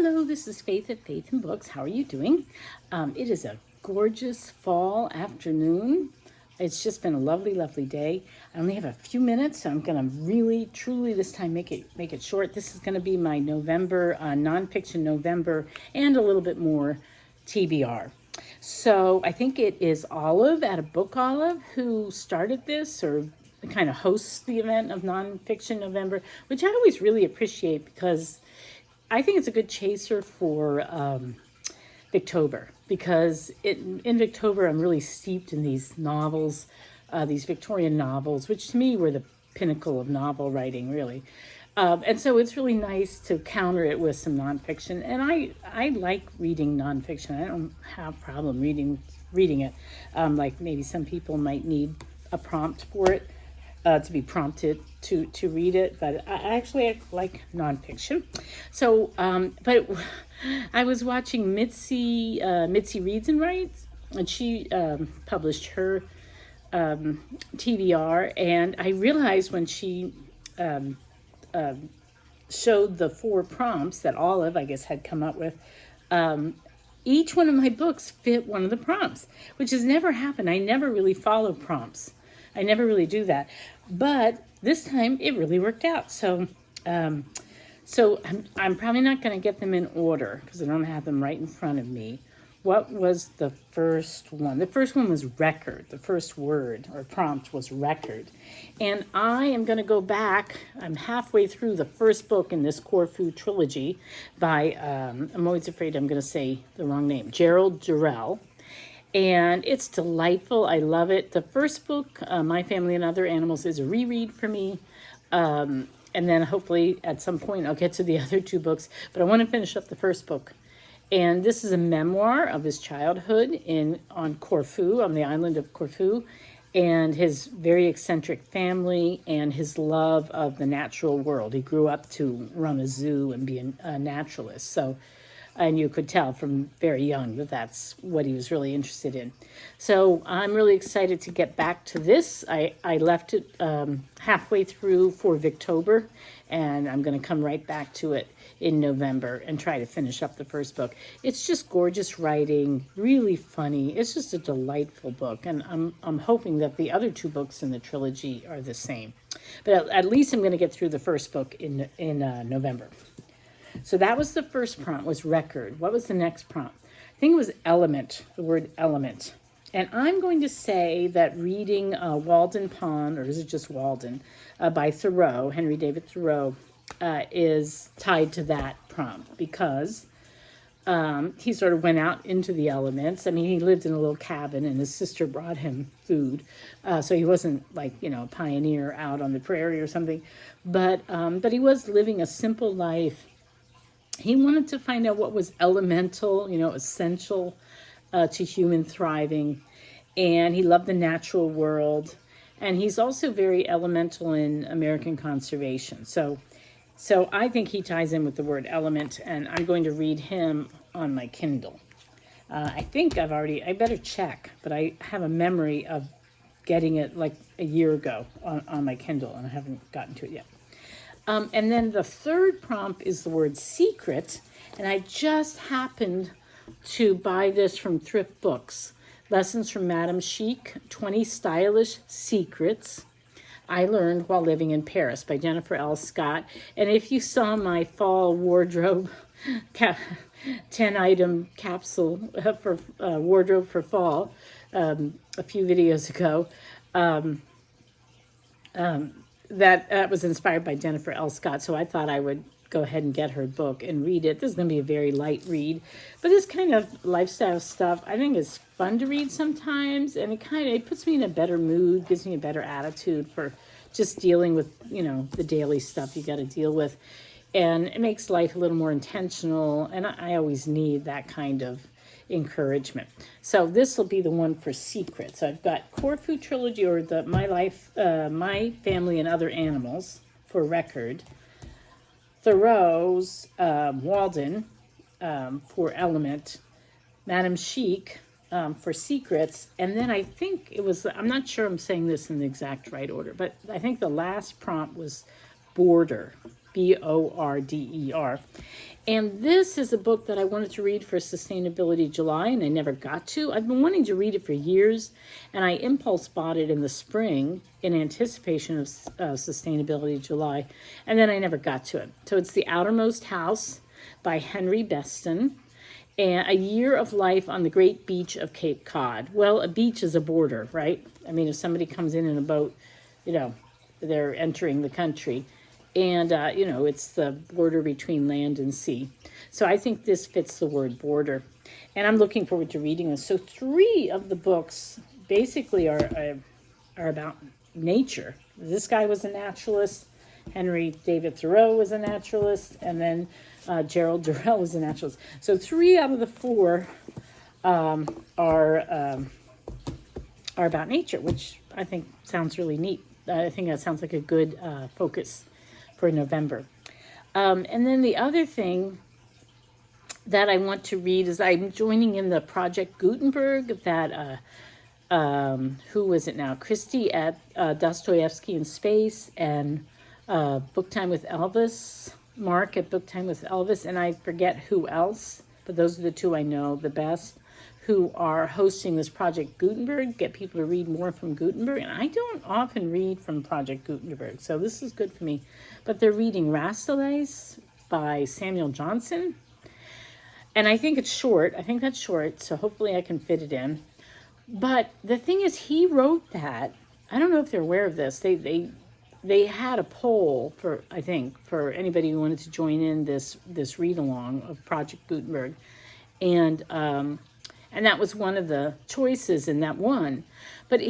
Hello, this is Faith at Faith and Books. How are you doing? It is a gorgeous fall afternoon. It's just been a lovely, lovely day. I only have a few minutes, so I'm going to really, truly this time make it short. This is going to be my November, nonfiction November, and a little bit more TBR. So I think it is Olive at a Book Olive who started this or kind of hosts the event of Nonfiction November, which I always really appreciate because I think it's a good chaser for Victober, because in Victober I'm really steeped in these novels, these Victorian novels, which to me were the pinnacle of novel writing, really. And so it's really nice to counter it with some nonfiction. And I like reading nonfiction. I don't have a problem reading it. Like maybe some people might need a prompt for it. To be prompted to read it, but I like nonfiction. So, but I was watching Mitzi Reads and Writes, and she published her TBR, and I realized when she showed the 4 prompts that Olive, I guess, had come up with, each one of my books fit one of the prompts, which has never happened. I never really follow prompts. I never really do that, but this time it really worked out. So, I'm probably not going to get them in order because I don't have them right in front of me. What was the first one? The first one was record. The first word or prompt was record, and I am going to go back. I'm halfway through the first book in this Corfu trilogy by I'm always afraid I'm going to say the wrong name. Gerald, Durrell. And it's delightful. I love it. The first book, My Family and Other Animals, is a reread for me. And then hopefully at some point I'll get to the other 2 books. But I want to finish up the first book. And this is a memoir of his childhood on Corfu, on the island of Corfu, and his very eccentric family and his love of the natural world. He grew up to run a zoo and be a naturalist. And you could tell from very young that that's what he was really interested in. So I'm really excited to get back to this. I left it halfway through for Victober, and I'm going to come right back to it in November and try to finish up the first book. It's just gorgeous writing, really funny. It's just a delightful book, and I'm hoping that the other 2 books in the trilogy are the same. But at least I'm going to get through the first book in November. So that was the first prompt, was record. What was the next prompt? I think it was element, the word element. And I'm going to say that reading Walden Pond, or is it just Walden, by Thoreau, Henry David Thoreau, is tied to that prompt because he sort of went out into the elements. I mean, he lived in a little cabin and his sister brought him food. So he wasn't like, a pioneer out on the prairie or something. But he was living a simple life. He wanted to find out what was elemental, essential to human thriving. And he loved the natural world. And he's also very elemental in American conservation. So I think he ties in with the word element. And I'm going to read him on my Kindle. I think I better check. But I have a memory of getting it like a year ago on my Kindle. And I haven't gotten to it yet. And then the third prompt is the word secret. And I just happened to buy this from Thrift Books. Lessons from Madame Chic, 20 Stylish Secrets I Learned While Living in Paris by Jennifer L. Scott. And if you saw my fall wardrobe, 10-item capsule for wardrobe for fall a few videos ago, that was inspired by Jennifer L. Scott, so I thought I would go ahead and get her book and read it. This is going to be a very light read, but this kind of lifestyle stuff I think is fun to read sometimes, and it puts me in a better mood, gives me a better attitude for just dealing with, the daily stuff you got to deal with, and it makes life a little more intentional, and I always need that kind of encouragement. So this will be the one for secrets. I've got Corfu Trilogy, or My Family and Other Animals for record. Thoreau's Walden for element. Madame Chic for secrets. And then I think it was, I'm not sure I'm saying this in the exact right order, but I think the last prompt was border. BORDER. And this is a book that I wanted to read for Sustainability July, and I never got to. I've been wanting to read it for years, and I impulse bought it in the spring in anticipation of Sustainability July, and then I never got to it. So it's The Outermost House by Henry Beston, and A Year of Life on the Great Beach of Cape Cod. Well, a beach is a border, right? I mean, if somebody comes in a boat, you know, they're entering the country. And, you know, it's the border between land and sea. So I think this fits the word border. And I'm looking forward to reading this. So 3 of the books basically are about nature. This guy was a naturalist. Henry David Thoreau was a naturalist. And then Gerald Durrell was a naturalist. So 3 out of the 4 are about nature, which I think sounds really neat. I think that sounds like a good focus for November. And then the other thing that I want to read is I'm joining in the Project Gutenberg that, who was it now? Christy at Dostoevsky in Space, and Book Time with Elvis, Mark at Book Time with Elvis, and I forget who else, but those are the 2 I know the best, who are hosting this Project Gutenberg, get people to read more from Gutenberg. And I don't often read from Project Gutenberg, so this is good for me. But they're reading Rascals by Samuel Johnson. And I think it's short. I think that's short, so hopefully I can fit it in. But the thing is, he wrote that. I don't know if they're aware of this. They had a poll for, I think, for anybody who wanted to join in this read-along of Project Gutenberg. And that was one of the choices, and that won. But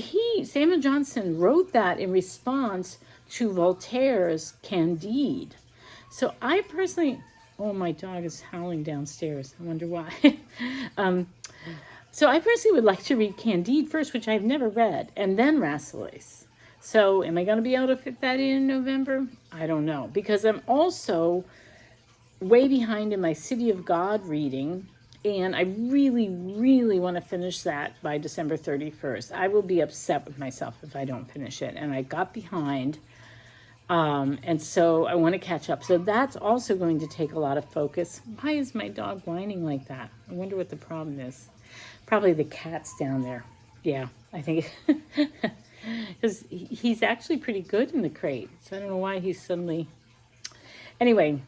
Samuel Johnson wrote that in response to Voltaire's Candide. So I personally, oh, my dog is howling downstairs. I wonder why. So I personally would like to read Candide first, which I've never read, and then Rascals. So am I going to be able to fit that in November? I don't know, because I'm also way behind in my City of God reading. And I really, really want to finish that by December 31st. I will be upset with myself if I don't finish it. And I got behind. And so I want to catch up. So that's also going to take a lot of focus. Why is my dog whining like that? I wonder what the problem is. Probably the cat's down there. Yeah, I think. Because he's actually pretty good in the crate. So I don't know why he's suddenly... Anyway...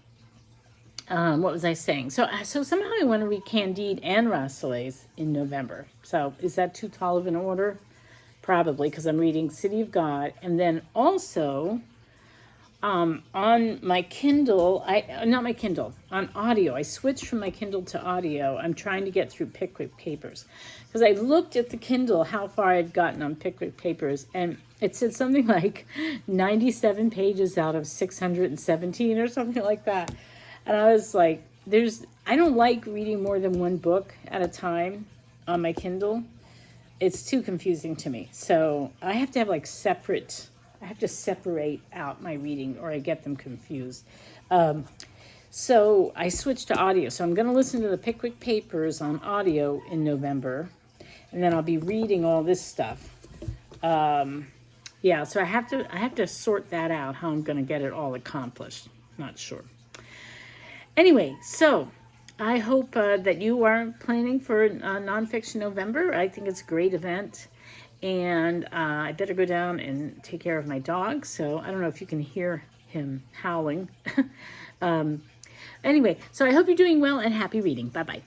what was I saying? So somehow I want to read Candide and Rascals in November. So is that too tall of an order? Probably, because I'm reading City of God. And then also on my Kindle, on audio. I switched from my Kindle to audio. I'm trying to get through Pickwick Papers. Because I looked at the Kindle, how far I've gotten on Pickwick Papers, and it said something like 97 pages out of 617 or something like that. And I was like, I don't like reading more than one book at a time on my Kindle. It's too confusing to me. So I have to have I have to separate out my reading or I get them confused. So I switched to audio. So I'm going to listen to the Pickwick Papers on audio in November. And then I'll be reading all this stuff. Yeah, so I have to sort that out, how I'm going to get it all accomplished. Not sure. Anyway, so I hope that you are planning for Nonfiction November. I think it's a great event. And I better go down and take care of my dog. So I don't know if you can hear him howling. Anyway, so I hope you're doing well and happy reading. Bye-bye.